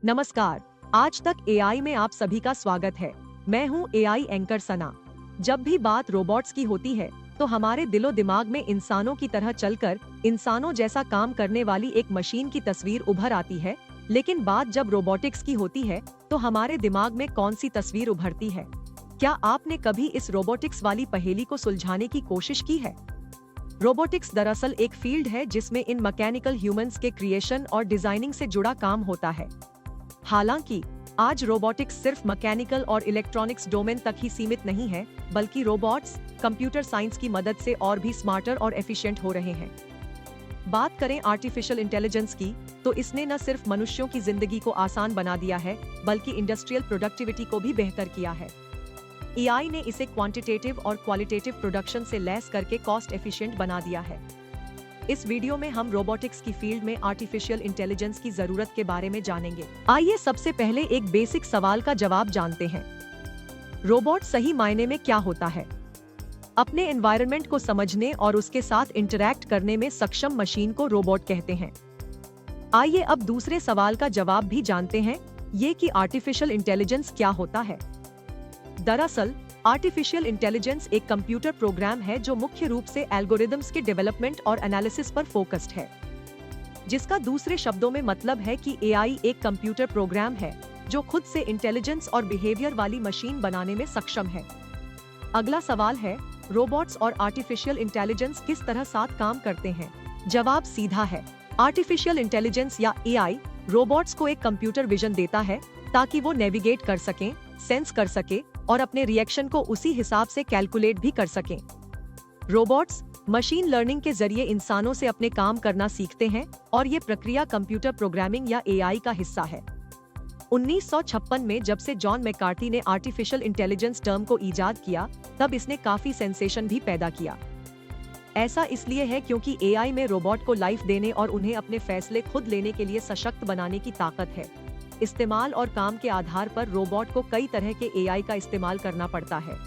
नमस्कार। आज तक एआई में आप सभी का स्वागत है। मैं हूं एआई एंकर सना। जब भी बात रोबोट्स की होती है तो हमारे दिलो दिमाग में इंसानों की तरह चलकर इंसानों जैसा काम करने वाली एक मशीन की तस्वीर उभर आती है। लेकिन बात जब रोबोटिक्स की होती है तो हमारे दिमाग में कौन सी तस्वीर उभरती है? क्या आपने कभी इस रोबोटिक्स वाली पहेली को सुलझाने की कोशिश की है? रोबोटिक्स दरअसल एक फील्ड है जिसमें इन मैकेनिकल ह्यूमंस के क्रिएशन और डिजाइनिंग से जुड़ा काम होता है। हालांकि आज रोबोटिक्स सिर्फ मैकेनिकल और इलेक्ट्रॉनिक्स डोमेन तक ही सीमित नहीं है, बल्कि रोबोट्स कंप्यूटर साइंस की मदद से और भी स्मार्टर और एफिशिएंट हो रहे हैं। बात करें आर्टिफिशियल इंटेलिजेंस की, तो इसने न सिर्फ मनुष्यों की जिंदगी को आसान बना दिया है, बल्कि इंडस्ट्रियल प्रोडक्टिविटी को भी बेहतर किया है। एआई ने इसे क्वांटिटेटिव और क्वालिटेटिव प्रोडक्शन से लैस करके कॉस्ट एफिशिएंट बना दिया है। इस वीडियो में हम रोबोटिक्स की फील्ड में आर्टिफिशियल इंटेलिजेंस की जरूरत के बारे में जानेंगे। आइए सबसे पहले एक बेसिक सवाल का जवाब जानते हैं। रोबोट सही मायने में क्या होता है? अपने एनवायरनमेंट को समझने और उसके साथ इंटरैक्ट करने में सक्षम मशीन को रोबोट कहते हैं। आइए अब दूसरे सवाल का जवाब भी जानते हैं, ये कि आर्टिफिशियल इंटेलिजेंस क्या होता है। दरअसल आर्टिफिशियल इंटेलिजेंस एक कंप्यूटर प्रोग्राम है जो मुख्य रूप से एल्गोरिदम्स के डेवलपमेंट और एनालिसिस पर फोकस्ड है, जिसका दूसरे शब्दों में मतलब है कि एआई एक कंप्यूटर प्रोग्राम है जो खुद से इंटेलिजेंस और बिहेवियर वाली मशीन बनाने में सक्षम है। अगला सवाल है, रोबोट्स और आर्टिफिशियल इंटेलिजेंस किस तरह साथ काम करते हैं? जवाब सीधा है। आर्टिफिशियल इंटेलिजेंस या एआई रोबोट्स को एक कंप्यूटर विजन देता है ताकि वो नेविगेट कर सकें, सेंस कर सके और अपने रिएक्शन को उसी हिसाब से कैलकुलेट भी कर सकें। रोबोट्स मशीन लर्निंग के जरिए इंसानों से अपने काम करना सीखते हैं और ये प्रक्रिया कंप्यूटर प्रोग्रामिंग या एआई का हिस्सा है। 1956 में जब से जॉन मैकार्थी ने आर्टिफिशियल इंटेलिजेंस टर्म को इजाद किया, तब इसने काफी सेंसेशन भी पैदा किया। ऐसा इसलिए है क्योंकि एआई में रोबोट को लाइफ देने और उन्हें अपने फैसले खुद लेने के लिए सशक्त बनाने की ताकत है। इस्तेमाल और काम के आधार पर रोबोट को कई तरह के एआई का इस्तेमाल करना पड़ता है।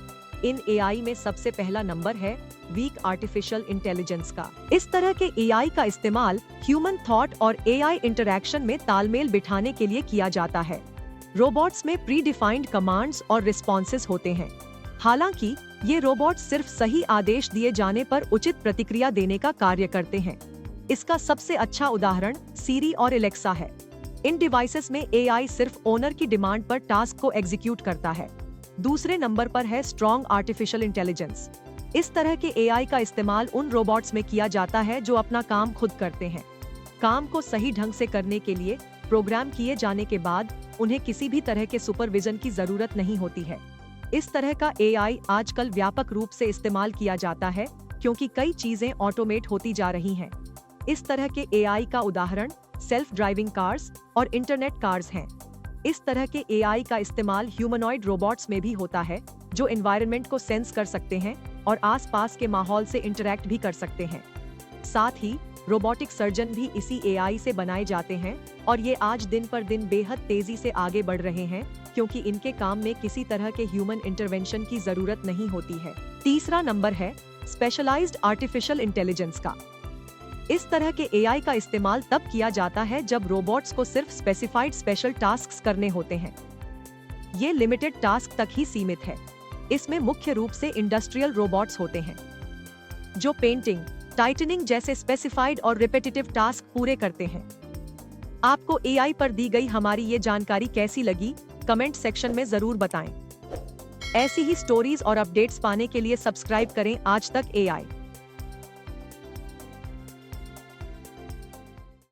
इन एआई में सबसे पहला नंबर है वीक आर्टिफिशियल इंटेलिजेंस का। इस तरह के एआई का इस्तेमाल ह्यूमन थॉट और एआई इंटरैक्शन में तालमेल बिठाने के लिए किया जाता है। रोबोट्स में प्री डिफाइंड कमांड्स और रिस्पॉन्सेस होते हैं। हालांकि ये रोबोट सिर्फ सही आदेश दिए जाने पर उचित प्रतिक्रिया देने का कार्य करते हैं। इसका सबसे अच्छा उदाहरण सीरी और एलेक्सा है। इन डिवाइसेस में एआई सिर्फ ओनर की डिमांड पर टास्क को एग्जीक्यूट करता है। दूसरे नंबर पर है स्ट्रॉन्ग आर्टिफिशियल इंटेलिजेंस। इस तरह के एआई का इस्तेमाल उन रोबोट्स में किया जाता है जो अपना काम खुद करते हैं। काम को सही ढंग से करने के लिए प्रोग्राम किए जाने के बाद उन्हें किसी भी तरह के सुपरविजन की जरूरत नहीं होती है। इस तरह का एआई आजकल व्यापक रूप से इस्तेमाल किया जाता है क्योंकि कई चीजें ऑटोमेट होती जा रही हैं। इस तरह के एआई का उदाहरण सेल्फ ड्राइविंग कार्स और इंटरनेट कार्स हैं। इस तरह के एआई का इस्तेमाल ह्यूमनॉइड रोबोट्स में भी होता है जो एनवायरनमेंट को सेंस कर सकते हैं और आसपास के माहौल से इंटरैक्ट भी कर सकते हैं। साथ ही रोबोटिक सर्जन भी इसी एआई से बनाए जाते हैं और ये आज दिन पर दिन बेहद तेजी से आगे बढ़ रहे हैं क्योंकि इनके काम में किसी तरह के ह्यूमन इंटरवेंशन की जरूरत नहीं होती है। तीसरा नंबर है स्पेशलाइज्ड आर्टिफिशियल इंटेलिजेंस का। इस तरह के एआई का इस्तेमाल तब किया जाता है जब रोबोट्स को सिर्फ स्पेसिफाइड स्पेशल टास्क्स करने होते हैं। ये लिमिटेड टास्क तक ही सीमित है। इसमें मुख्य रूप से इंडस्ट्रियल रोबोट्स होते हैं जो पेंटिंग, टाइटनिंग जैसे स्पेसिफाइड और रिपीटेटिव टास्क पूरे करते हैं। आपको एआई पर दी गई हमारी ये जानकारी कैसी लगी? कमेंट सेक्शन में जरूर बताएं। ऐसी ही स्टोरीज और अपडेट्स पाने के लिए सब्सक्राइब करें आज तक एआई।